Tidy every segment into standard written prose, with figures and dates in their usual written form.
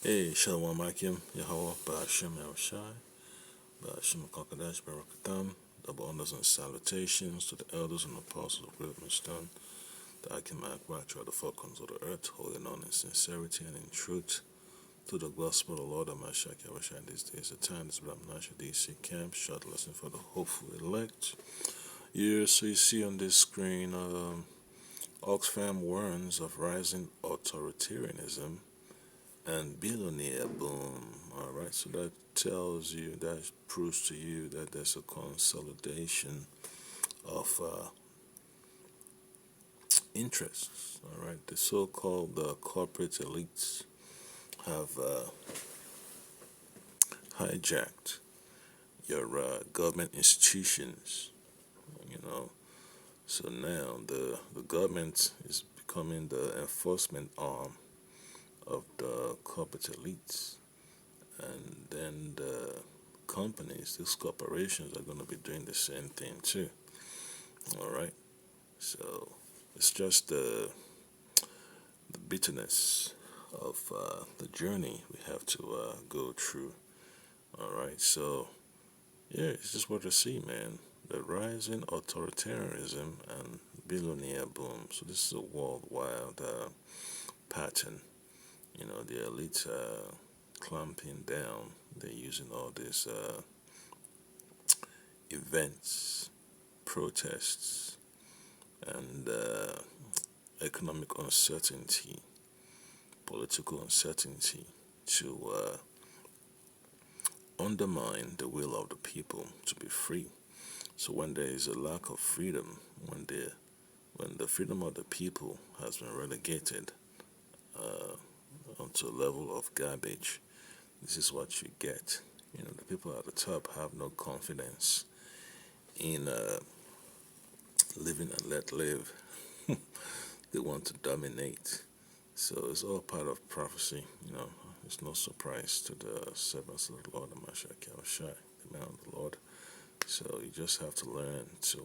Hey, Shalom Akim, Yahweh, Ba'ashem Yahushai, Ba'ashem Kakadash, Barakatam, double honors and salutations to the elders and apostles of Great Stone, the Akim Akbatra, the falcons of the earth, holding on in sincerity and in truth to the gospel of the Lord Amashak Yahushai. These days, the time is Bramnasha DC Camp, short lesson for the hopeful elect. Yeah, so you see on this screen, Oxfam warns of rising authoritarianism and billionaire boom. All right, so that tells you, that proves to you that there's a consolidation of interests. All right, the so-called corporate elites have hijacked your government institutions. You know, so now the government is becoming the enforcement arm of the corporate elites, and then the companies, these corporations are going to be doing the same thing too. All right, so it's just the bitterness of the journey we have to go through. All right, so yeah, it's just what I see, man. The rising authoritarianism and billionaire boom. So this is a worldwide pattern. You know, the elites are clamping down. They're using all these events, protests, and economic uncertainty, political uncertainty to undermine the will of the people to be free. So when there is a lack of freedom, when the freedom of the people has been relegated uh, onto a level of garbage, this is what you get. You know, the people at the top have no confidence in living and let live. They want to dominate. So it's all part of prophecy. You know, it's no surprise to the servants of the Lord, the Mashiach Yahushai, the man of the Lord. So you just have to learn to,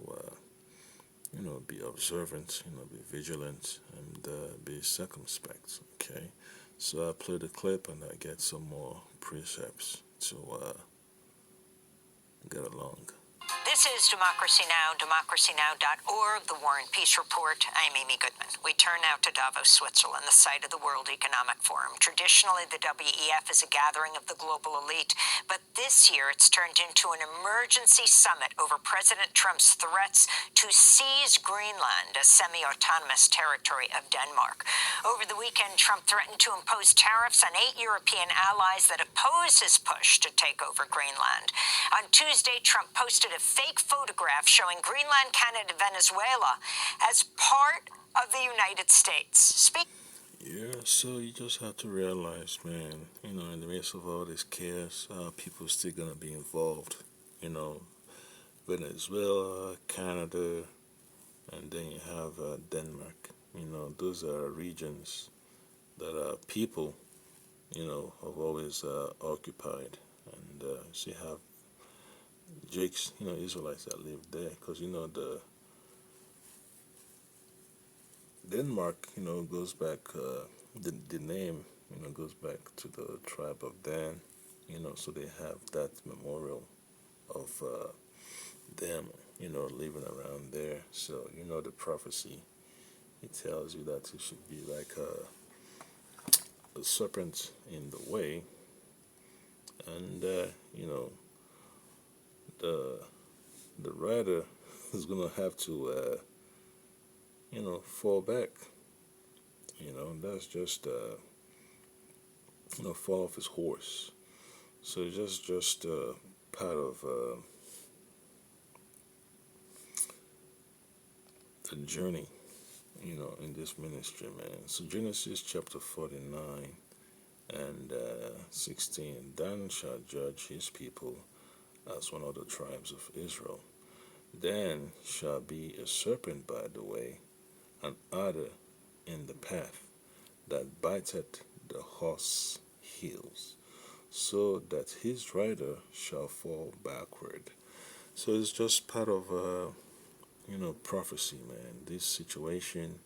be observant, be vigilant, and be circumspect. Okay. So I play the clip and I get some more precepts to get along. This is Democracy Now!, democracynow.org, the War and Peace Report. I'm Amy Goodman. We turn now to Davos, Switzerland, the site of the World Economic Forum. Traditionally, the WEF is a gathering of the global elite, but this year it's turned into an emergency summit over President Trump's threats to seize Greenland, a semi-autonomous territory of Denmark. Over the weekend, Trump threatened to impose tariffs on 8 European allies that oppose his push to take over Greenland. On Tuesday, Trump posted a fake photograph showing Greenland, Canada, Venezuela as part of the United States. Yeah, so you just have to realize, man, in the midst of all this chaos, people still gonna be involved. You know, Venezuela, Canada, and then you have Denmark. You know, those are regions that people, have always occupied. And so you have Jakes, Israelites that live there, because the Denmark, goes back. The name, goes back to the tribe of Dan. So they have that memorial of them, living around there. So the prophecy. It tells you that it should be like a serpent in the way, and the the rider is gonna have to fall back. That's just fall off his horse. So it's just part of the journey, in this ministry, man. So Genesis chapter 49 and 16. Dan shall judge his people as one of the tribes of Israel. Dan shall be a serpent by the way, an adder in the path, that biteth the horse heels, so that his rider shall fall backward. So it's just part of, prophecy, man. This situation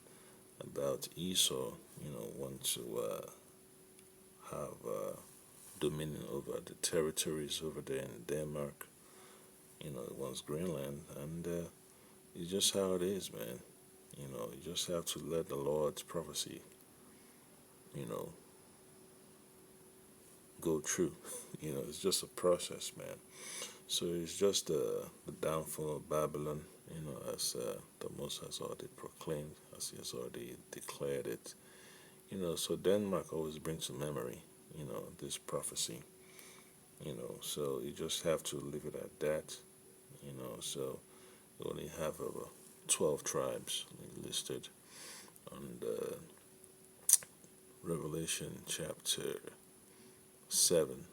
about Esau, want to have dominion over the territories over there in Denmark. It was Greenland, and it's just how it is, man. You just have to let the Lord's prophecy, you know, go true. It's just a process, man. So it's just the downfall of Babylon, as the Most has already proclaimed, as he has already declared it. So Denmark always brings to memory, this prophecy. So you just have to leave it at that. So we only have 12 tribes listed on the Revelation chapter 7.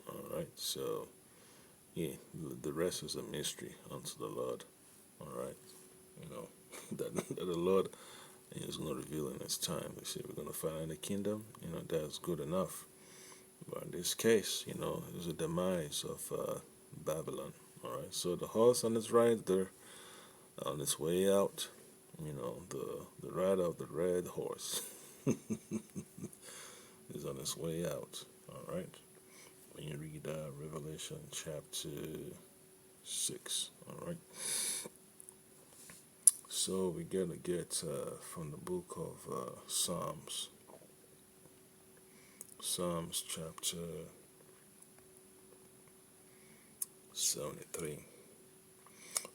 All right, so yeah, the rest is a mystery unto the Lord. All right, that the Lord is going to reveal in His time. We say we're going to find the kingdom. That's good enough. But in this case, it's a demise of Babylon. All right, so the horse on its right there, on its way out. The rider of the red horse is on its way out. All right. When you read Revelation chapter 6. All right. So we're going to get from the book of Psalms. Psalms chapter 73,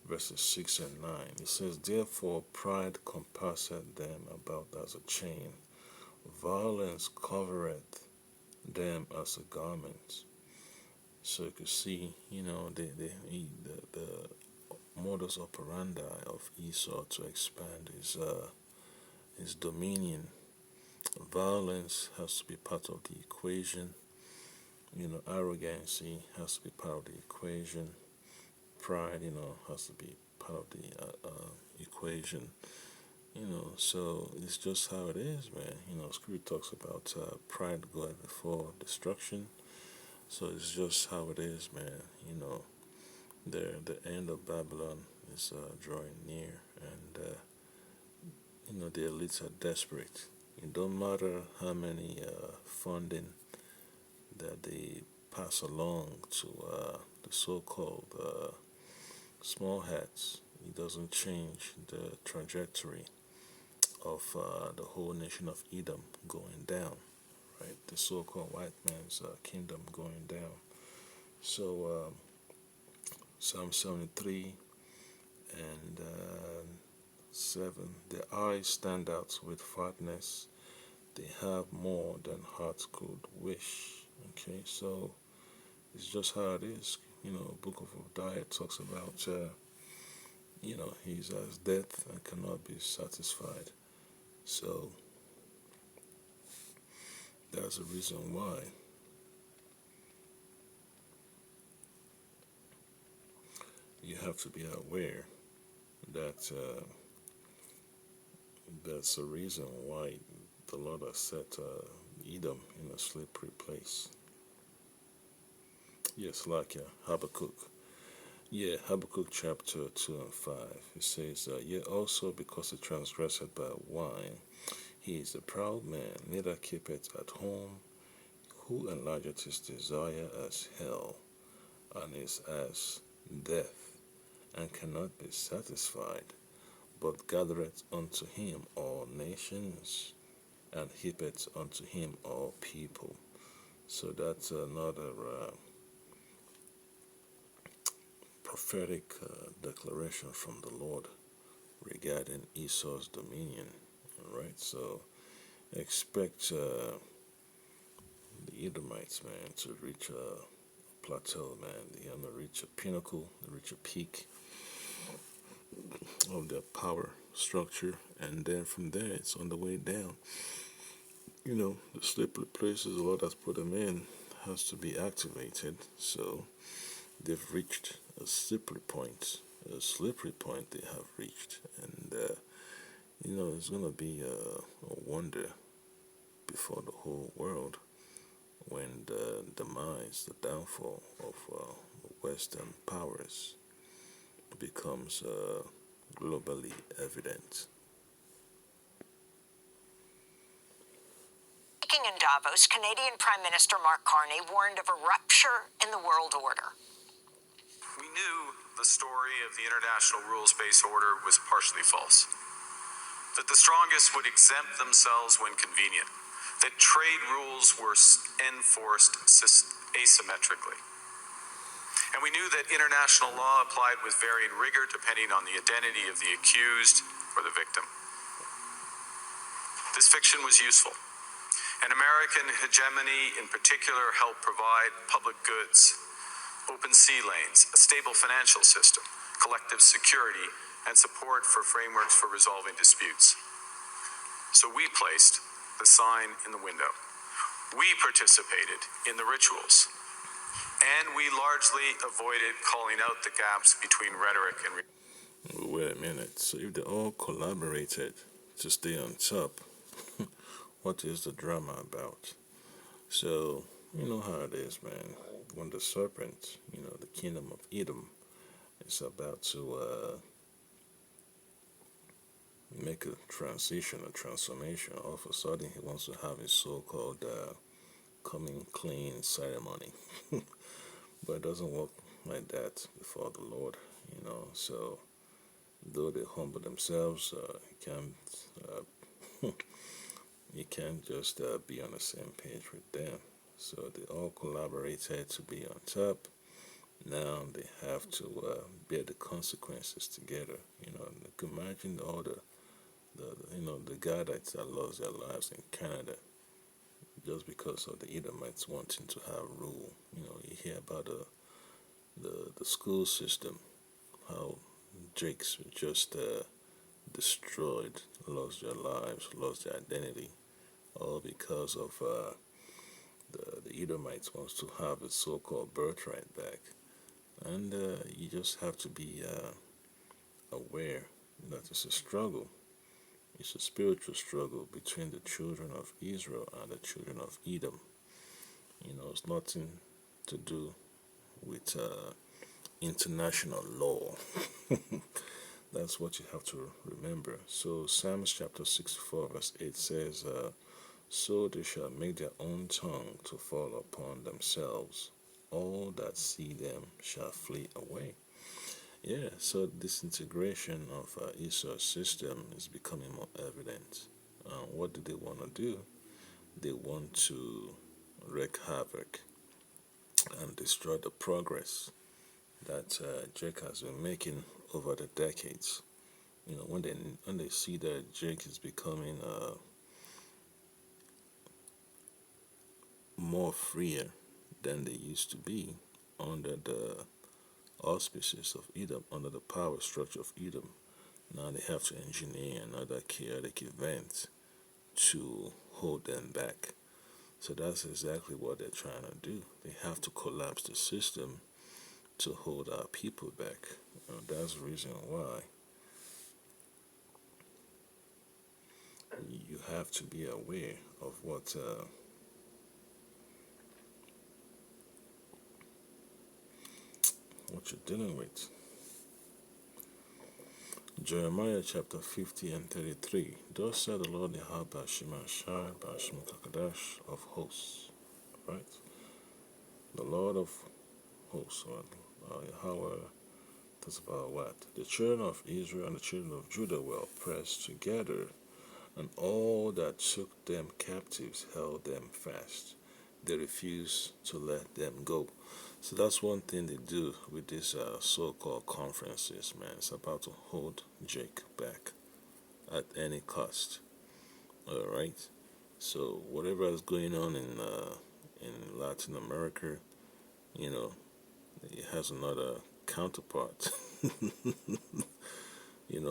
verses 6 and 9. It says, Therefore pride compasseth them about as a chain, violence covereth them as a garment. So you can see, the modus operandi of Esau to expand his dominion. Violence has to be part of the equation. Arrogancy has to be part of the equation. Pride, has to be part of the equation. So it's just how it is, man. Scripture talks about pride going before destruction. So it's just how it is, man. The end of Babylon is drawing near, and the elites are desperate. It don't matter how many funding that they pass along to the so-called small hats. It doesn't change the trajectory of the whole nation of Edom going down, right? The so-called white man's kingdom going down. So Psalm 73 and 7, their eyes stand out with fatness. They have more than hearts could wish. Okay, so it's just how it is. Book of Obadiah talks about, he's as death and cannot be satisfied. So that's the reason why you have to be aware that that's the reason why the Lord has set Edom in a slippery place. Yes, like Habakkuk. Yeah, Habakkuk chapter 2 and 5. It says, Yet also because he transgressed by wine, he is a proud man, neither keepeth at home, who enlargeth his desire as hell, and is as death, and cannot be satisfied, but gathereth unto him all nations, and heapeth unto him all people. So that's another prophetic declaration from the Lord regarding Esau's dominion. All right, so expect the Edomites, man, to reach a plateau, man. They're gonna reach a pinnacle, reach a peak of their power structure, and then from there it's on the way down. The slippery places the Lord has put them in has to be activated. So they've reached a slippery point. A slippery point they have reached, and it's gonna be a wonder before the whole world when the demise, the downfall of Western powers becomes globally evident. Speaking in Davos, Canadian Prime Minister Mark Carney warned of a rupture in the world order. We knew the story of the international rules-based order was partially false. That the strongest would exempt themselves when convenient. That trade rules were enforced asymmetrically. And we knew that international law applied with varying rigor depending on the identity of the accused or the victim. This fiction was useful. And American hegemony in particular helped provide public goods, open sea lanes, a stable financial system, collective security, and support for frameworks for resolving disputes. So we placed the sign in the window. We participated in the rituals. And we largely avoided calling out the gaps between rhetoric and Wait a minute. So if they all collaborated to stay on top, what is the drama about? So, you know how it is, man. When the serpent, the kingdom of Edom, is about to make a transition, a transformation, all of a sudden he wants to have his so-called coming clean ceremony. But it doesn't work like that before the Lord, So, though they humble themselves, you can't just be on the same page with them. So they all collaborated to be on top. Now they have to bear the consequences together. Imagine all the guy that lost their lives in Canada just because of the Edomites wanting to have rule. You hear about the school system, how Jakes were just destroyed, lost their lives, lost their identity, all because of the Edomites wants to have a so-called birthright back. And you just have to be aware that it's a struggle. It's a spiritual struggle between the children of Israel and the children of Edom. It's nothing to do with international law. That's what you have to remember. So Psalms chapter 64 verse 8 says, so they shall make their own tongue to fall upon themselves. All that see them shall flee away. Yeah, so disintegration of Esau's system is becoming more evident. What do they want to do? They want to wreak havoc and destroy the progress that Jake has been making over the decades. When they see that Jake is becoming more freer than they used to be under the auspices of Edom, under the power structure of Edom, now they have to engineer another chaotic event to hold them back. So that's exactly what they're trying to do. They have to collapse the system to hold our people back. That's the reason why you have to be aware of what you're dealing with. Jeremiah chapter 50 and 33. Thus said the Lord Yahweh Shemashai Bashim Kakadash of hosts. Right? The Lord of hosts, or Yahweh, that's about what? The children of Israel and the children of Judah were pressed together, and all that took them captives held them fast. They refused to let them go. So that's one thing they do with these so-called conferences, man. It's about to hold Jake back at any cost. All right. So whatever is going on in Latin America, it has another counterpart,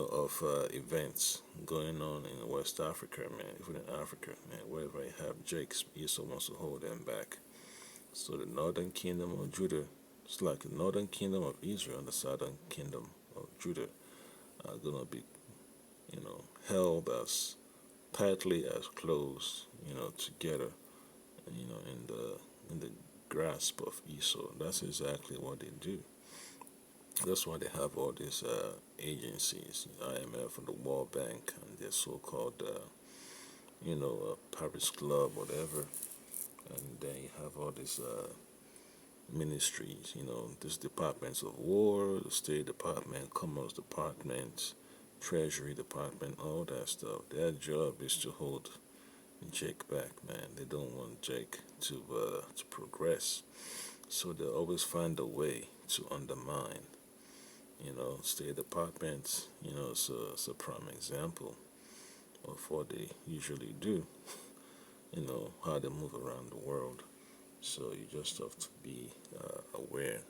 of events going on in West Africa, man. Even in Africa, man, wherever you have Jakes, he also wants to hold them back. So the northern kingdom of Judah, it's like the northern kingdom of Israel and the southern kingdom of Judah are going to be, held as tightly as close, together, in the grasp of Esau. That's exactly what they do. That's why they have all these agencies, IMF and the World Bank and their so-called, Paris Club, whatever. and then you have all these ministries, these departments of war, the State Department, Commerce Department, Treasury Department, all that stuff. Their job is to hold Jake back, man. They don't want Jake to progress, so they always find a way to undermine. State Department, it's a prime example of what they usually do. How they move around the world. So you just have to be aware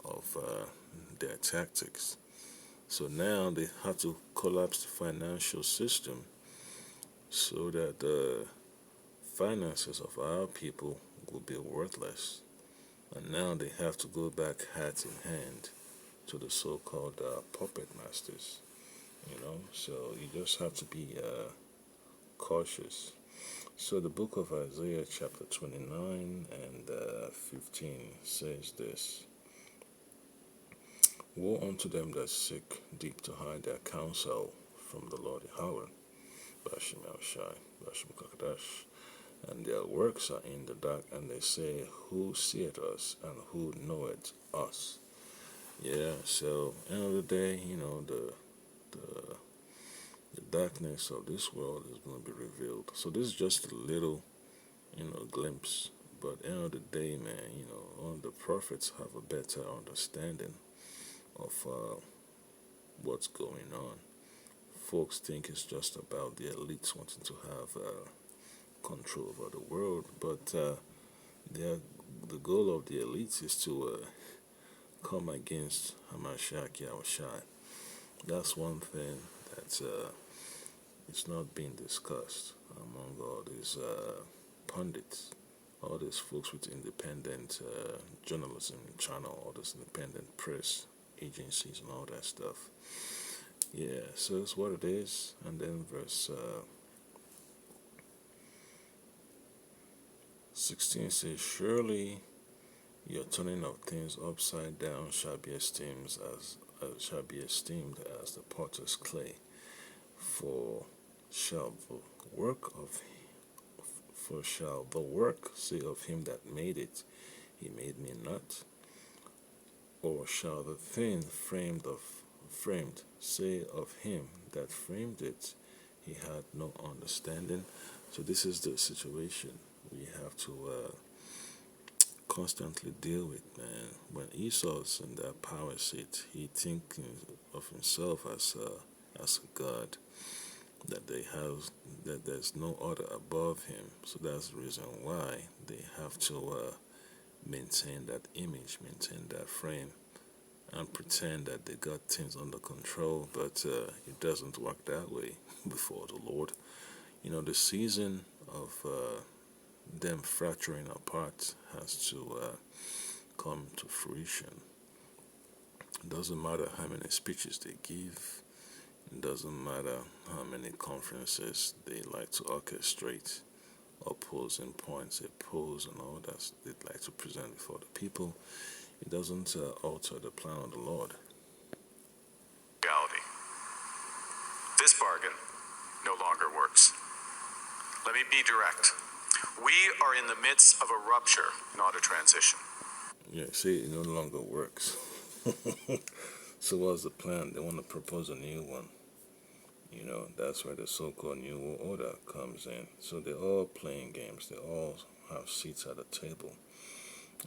of their tactics. So now they have to collapse the financial system so that the finances of our people will be worthless. And now they have to go back hat in hand to the so-called puppet masters. So you just have to be cautious. So the book of Isaiah chapter 29 and 15 says this: Woe unto them that seek deep to hide their counsel from the Lord Yahweh, Bashim El Shai, Bashim Kakadash, and their works are in the dark, and they say, Who seeth us, and who knoweth us? Yeah, so end of the day, the darkness of this world is going to be revealed. So this is just a little, glimpse. But end of the day, man, all the prophets have a better understanding of what's going on. Folks think it's just about the elites wanting to have control over the world, but the goal of the elites is to come against Hamashiach Yahushai. That's one thing that's it's not being discussed among all these pundits, all these folks with independent journalism channel, all these independent press agencies and all that stuff. Yeah, so it's what it is. And then verse 16 says, Surely your turning of things upside down shall be esteemed as the potter's clay. For shall the work say of him that made it, he made me not? Or shall the thing framed say of him that framed it, he had no understanding? So this is the situation we have to constantly deal with, man. When Esau's in that power seat, he thinks of himself as a god, that there's no other above him. So that's the reason why they have to maintain that image, maintain that frame, and pretend that they got things under control, but it doesn't work that way before the Lord. The season of them fracturing apart has to come to fruition. It doesn't matter how many speeches they give. It doesn't matter how many conferences they like to orchestrate, opposing points they pose and all that they'd like to present before the people. It doesn't alter the plan of the Lord. Reality. This bargain no longer works. Let me be direct. We are in the midst of a rupture, not a transition. Yeah, see, it no longer works. So what's the plan? They want to propose a new one. That's where the so-called New World Order comes in. So they're all playing games. They all have seats at the table.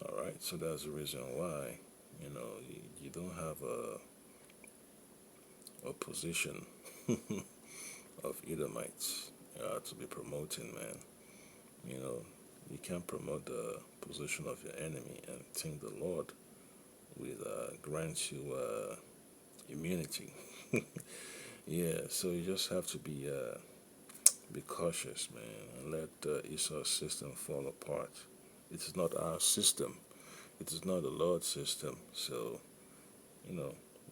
All right, so that's the reason why, you don't have a position of Edomites to be promoting, man. You can't promote the position of your enemy and think the Lord will grant you immunity. Yeah, so you just have to be cautious, man, and let Esau's system fall apart. It is not our system. It is not the Lord's system. So,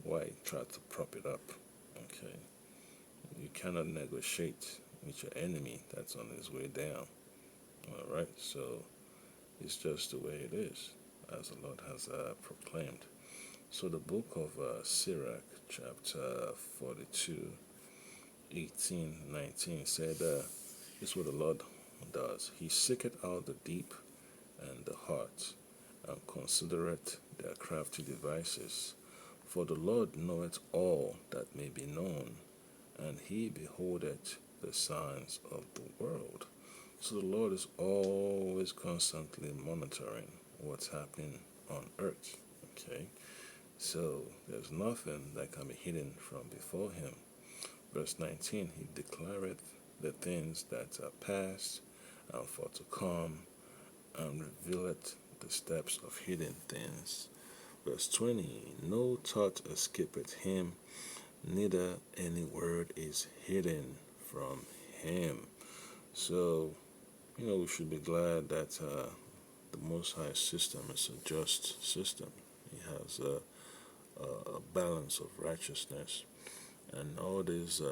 why try to prop it up? Okay, you cannot negotiate with your enemy that's on his way down. All right, so it's just the way it is, as the Lord has proclaimed. So the book of Sirach, chapter 42, 18, 19 said, this is what the Lord does. He seeketh out the deep and the heart, and considereth their crafty devices. For the Lord knoweth all that may be known, and he beholdeth the signs of the world. So the Lord is always constantly monitoring what's happening on earth. Okay? So there's nothing that can be hidden from before him. Verse 19, he declareth the things that are past and for to come, and revealeth the steps of hidden things. Verse 20, no thought escapeth him, neither any word is hidden from him. So, we should be glad that the Most High system is a just system. He has a balance of righteousness, and all these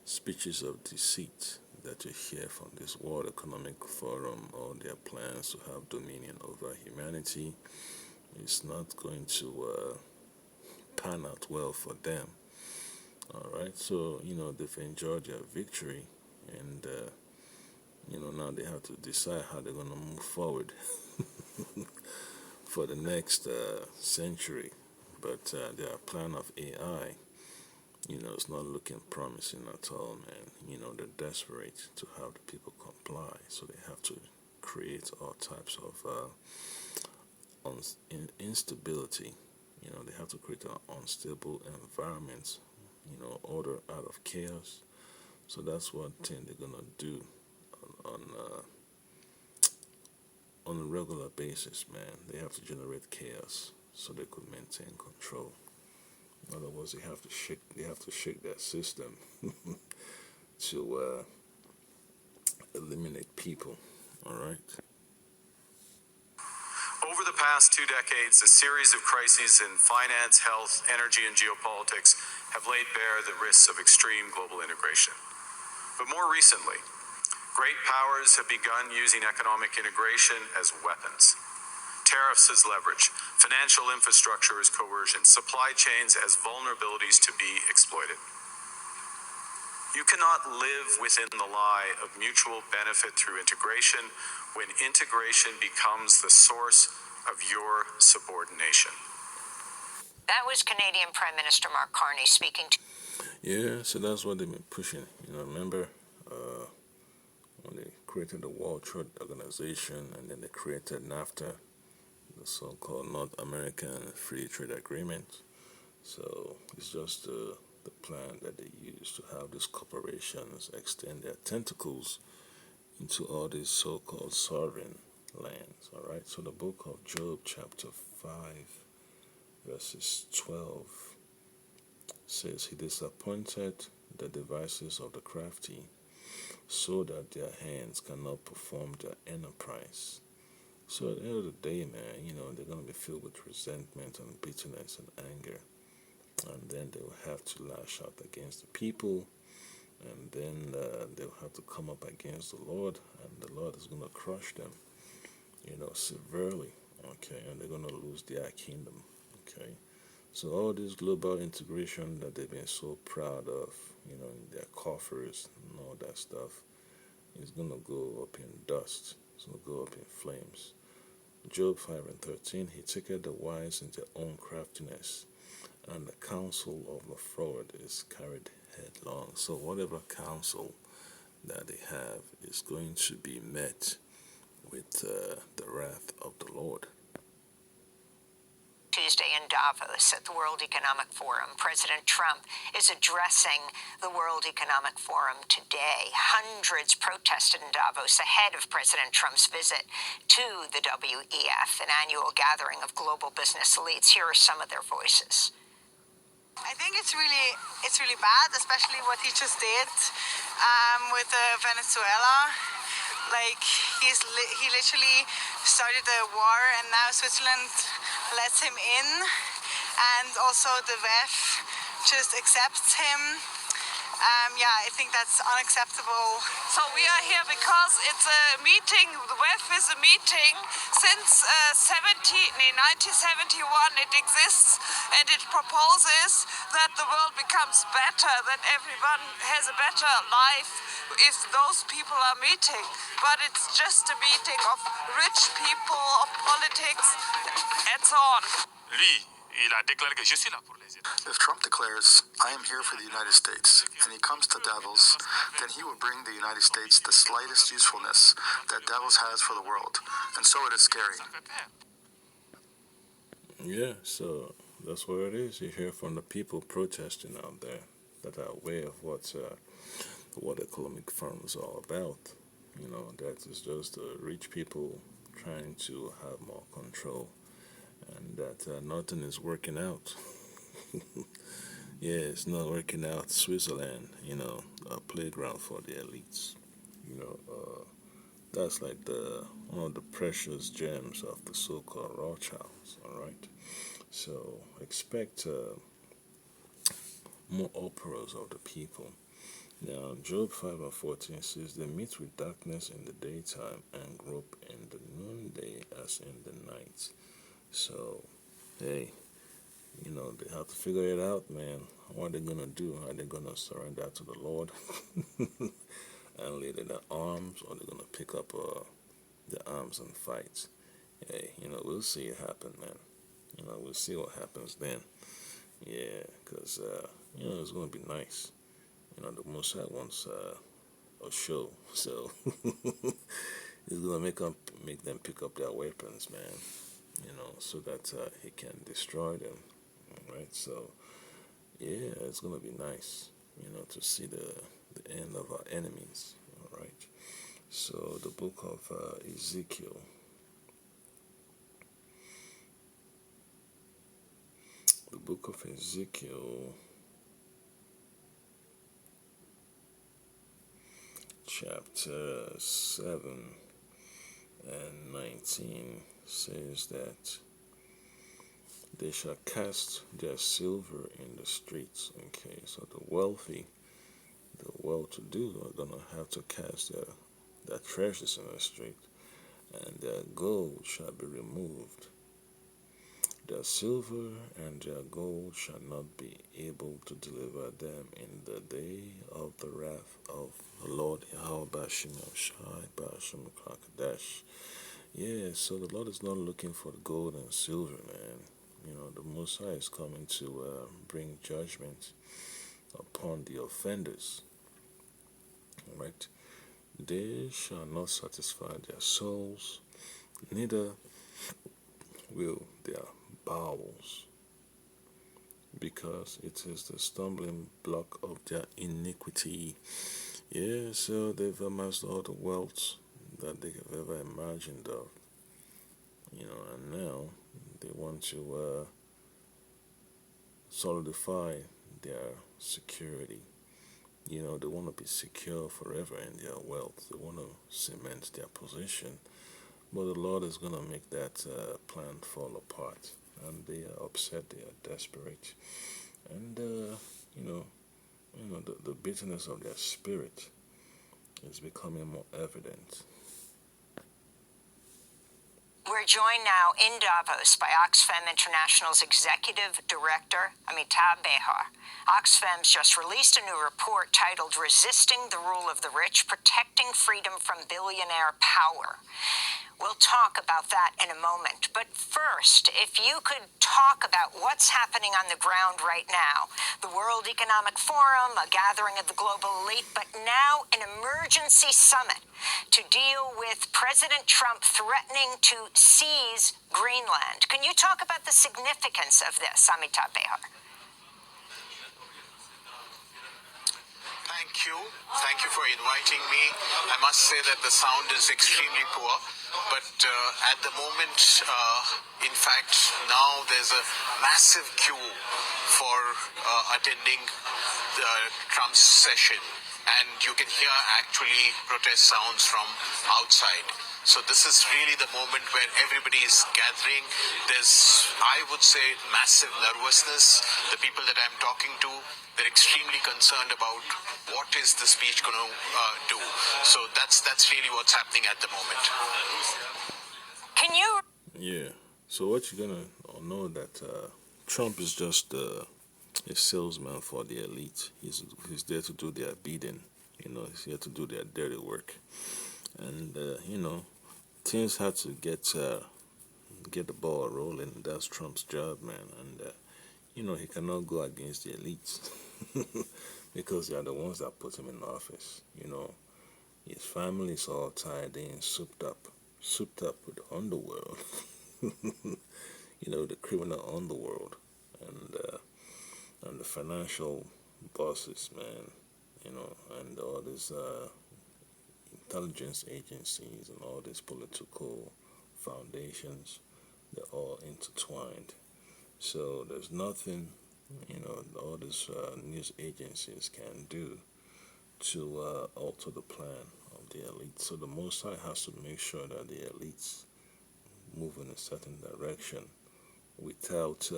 speeches of deceit that you hear from this World Economic Forum, all their plans to have dominion over humanity, is not going to pan out well for them. All right, so they've enjoyed their victory, and now they have to decide how they're going to move forward for the next century. But their plan of AI, it's not looking promising at all, man. They're desperate to have the people comply, so they have to create all types of instability. They have to create an unstable environment, order out of chaos. So that's one thing they're gonna do on a regular basis, man. They have to generate chaos so they could maintain control. In other words, they have to shake that system to eliminate people. All right. Over the past 2 decades, a series of crises in finance, health, energy, and geopolitics have laid bare the risks of extreme global integration. But more recently, great powers have begun using economic integration as weapons. Tariffs as leverage, financial infrastructure as coercion, supply chains as vulnerabilities to be exploited. You cannot live within the lie of mutual benefit through integration when integration becomes the source of your subordination. That was Canadian Prime Minister Mark Carney speaking to. Yeah, so that's what they've been pushing. Remember when they created the World Trade Organization, and then they created NAFTA, the so-called North American Free Trade Agreement. So it's just the plan that they use to have these corporations extend their tentacles into all these so-called sovereign lands. All right. So the book of Job, chapter 5, verses 12, says, "He disappointed the devices of the crafty, so that their hands cannot perform their enterprise." So at the end of the day, man, they're going to be filled with resentment and bitterness and anger. And then they will have to lash out against the people. And then they'll have to come up against the Lord. And the Lord is going to crush them, severely. Okay. And they're going to lose their kingdom. Okay. So all this global integration that they've been so proud of, in their coffers and all that stuff, is going to go up in dust. It's going to go up in flames. Job 5:13, he taketh the wise in their own craftiness, and the counsel of the froward is carried headlong. So whatever counsel that they have is going to be met with the wrath of the Lord. Tuesday in Davos at the World Economic Forum. President Trump is addressing the World Economic Forum today. Hundreds protested in Davos ahead of President Trump's visit to the WEF, an annual gathering of global business elites. Here are some of their voices. I think it's really bad, especially what he just did with Venezuela. Like he literally started a war, and now Switzerland lets him in, and also the WEF just accepts him. I think that's unacceptable. So we are here because it's a meeting. The WEF is a meeting since 1971. It exists and it proposes that the world becomes better, that everyone has a better life if those people are meeting. But it's just a meeting of rich people, of politics, and so on. Lui, il a déclaré que je suis là pour les États. If Trump declares, I am here for the United States, and he comes to Davos, then he will bring the United States the slightest usefulness that Davos has for the world. And so it is scary. Yeah, so that's what it is. You hear from the people protesting out there that are aware of what the World Economic Forum is all about. You know, that is just rich people trying to have more control, and that nothing is working out. Yeah, it's not working out. Switzerland, you know, a playground for the elites. You know, that's like one of the precious gems of the so-called Rothschilds. All right, so expect more operas of the people. Now, Job 5:14 says, they meet with darkness in the daytime and grope in the noonday as in the night. So, hey, you know, they have to figure it out, man. What are they going to do? Are they going to surrender to the Lord and lay their arms, or are they going to pick up their arms and fight? Hey, you know, we'll see it happen, man. You know, we'll see what happens then. Yeah, because, you know, it's going to be nice. You know, the Mossad wants a show, so he's gonna make them pick up their weapons, man. You know, so that he can destroy them. All right, so yeah, it's gonna be nice, you know, to see the end of our enemies. All right, so the book of Ezekiel. The book of Ezekiel. Chapter 7 and 19 says that they shall cast their silver in the streets. Okay, so the wealthy, the well-to-do are going to have to cast their treasures in the street, and their gold shall be removed. Their silver and their gold shall not be able to deliver them in the day of the wrath of the Lord Yahweh Bashim Shai Bashim Krakadesh. Yeah, so the Lord is not looking for the gold and silver, man. You know, the Most High is coming to bring judgment upon the offenders. Right? They shall not satisfy their souls, neither will their bowels, because it is the stumbling block of their iniquity. Yeah, so they've amassed all the wealth that they have ever imagined of, you know, and now they want to solidify their security. You know, they want to be secure forever in their wealth. They want to cement their position, but the Lord is going to make that plan fall apart. And they are upset, they are desperate, and you know, the bitterness of their spirit is becoming more evident. We're joined now in Davos by Oxfam International's Executive Director, Amitabh Behar. Oxfam's just released a new report titled Resisting the Rule of the Rich, Protecting Freedom from Billionaire Power. We'll talk about that in a moment. But first, if you could talk about what's happening on the ground right now. The World Economic Forum, a gathering of the global elite, but now an emergency summit to deal with President Trump threatening to seize Greenland. Can you talk about the significance of this, Amitabh Behar? Thank you. Thank you for inviting me. I must say that the sound is extremely poor, but at the moment, in fact, now there's a massive queue for attending Trump's session, and you can hear actually protest sounds from outside. So this is really the moment where everybody is gathering. There's, I would say, massive nervousness. The people that I'm talking to, they're extremely concerned about what is the speech going to do. So that's really what's happening at the moment. Can you? Yeah. So what you're gonna know that Trump is just a salesman for the elite. He's there to do their bidding. He's here to do their dirty work. And things had to get the ball rolling. That's Trump's job, man. And he cannot go against the elites because they are the ones that put him in office. His family is all tied in, souped up with the underworld. The criminal underworld and the financial bosses, man. And all these intelligence agencies and all these political foundations, they're all intertwined. So there's nothing, all these news agencies can do to alter the plan of the elite. So the Most High has to make sure that the elites move in a certain direction without,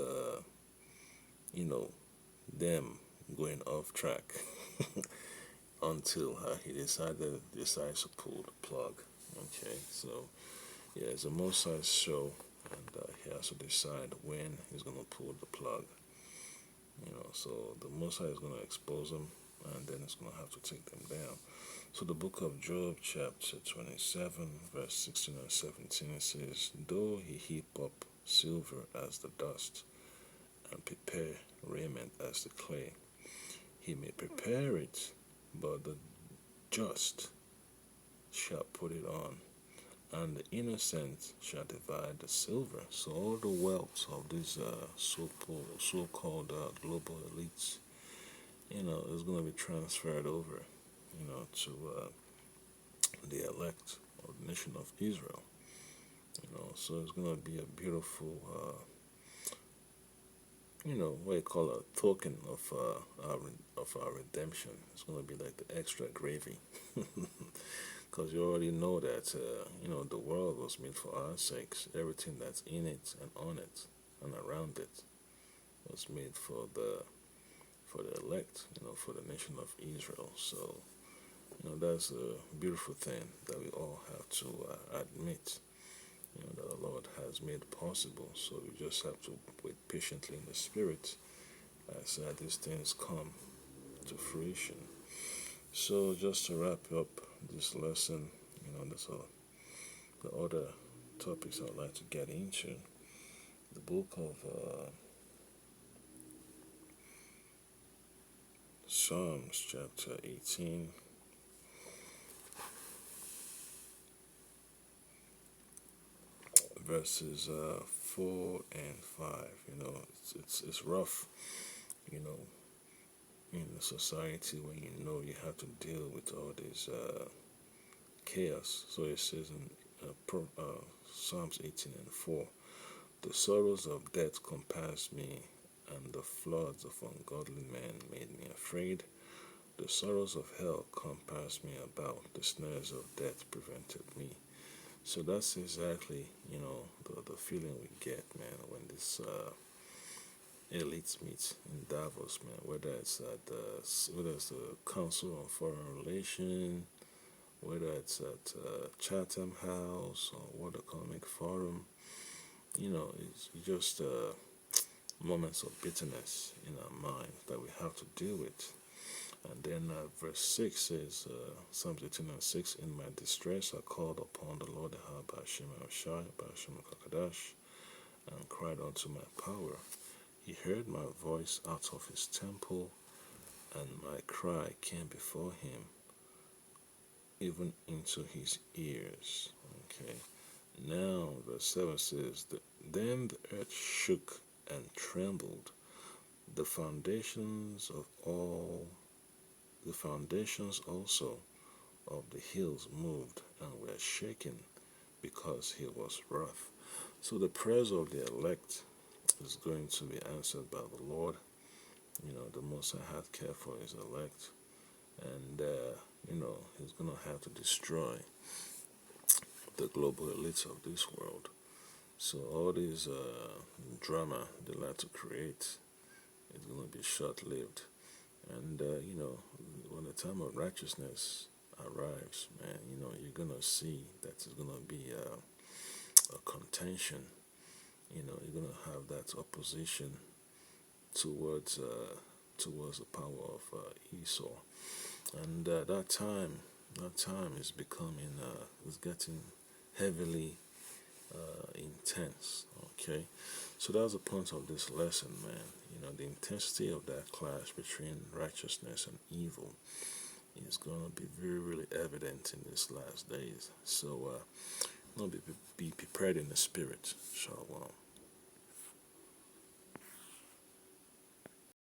them going off track until he decides to pull the plug. Okay, so yeah, it's a Most High's show, and he has to decide when he's going to pull the plug. So the Most High is going to expose them, and then it's going to have to take them down. So the book of Job, chapter 27, verse 16 and 17, it says, "Though he heap up silver as the dust, and prepare raiment as the clay, he may prepare it, but the just shall put it on, and the innocent shall divide the silver." So all the wealth of these so-called global elites, is going to be transferred over, to the elect of the nation of Israel. So it's going to be a beautiful, what you call a token of our redemption. It's going to be like the extra gravy, because you already know that the world was made for our sakes. Everything that's in it and on it and around it was made for the elect, for the nation of Israel. So that's a beautiful thing that we all have to admit. That the Lord has made possible. So we just have to wait patiently in the Spirit as these things come to fruition. So just to wrap up this lesson, there's the other topics I'd like to get into. The book of Psalms, chapter 18. Verses 4 and 5. It's rough, in the society when you have to deal with all this chaos. So it says in Psalms 18 and 4, "The sorrows of death compassed me, and the floods of ungodly men made me afraid. The sorrows of hell compassed me about, the snares of death prevented me." So that's exactly, the feeling we get, man, when this elites meet in Davos, man. Whether it's the Council on Foreign Relations, whether it's at Chatham House or World Economic Forum, it's just moments of bitterness in our minds that we have to deal with. And then verse 6 says, Psalms 18 and 6, "In my distress I called upon the Lord Ba'ashem Shai, Ba'ashem Kakadash, and cried unto my power. He heard my voice out of his temple, and my cry came before him, even into his ears." Okay. Now verse 7 says, "Then the earth shook and trembled, the foundations also of the hills moved and were shaken, because he was wroth." So the prayers of the elect is going to be answered by the Lord. The Most High had care for his elect, and he's going to have to destroy the global elites of this world. So all this drama they like to create is going to be short-lived. And when the time of righteousness arrives, man, you're gonna see that it's gonna be a contention. You're gonna have that opposition towards the power of Esau, and that time is becoming is getting heavily intense. Okay, so that's the point of this lesson, man. The intensity of that clash between righteousness and evil is going to be very, really evident in these last days. So, be prepared in the spirit. Shalom.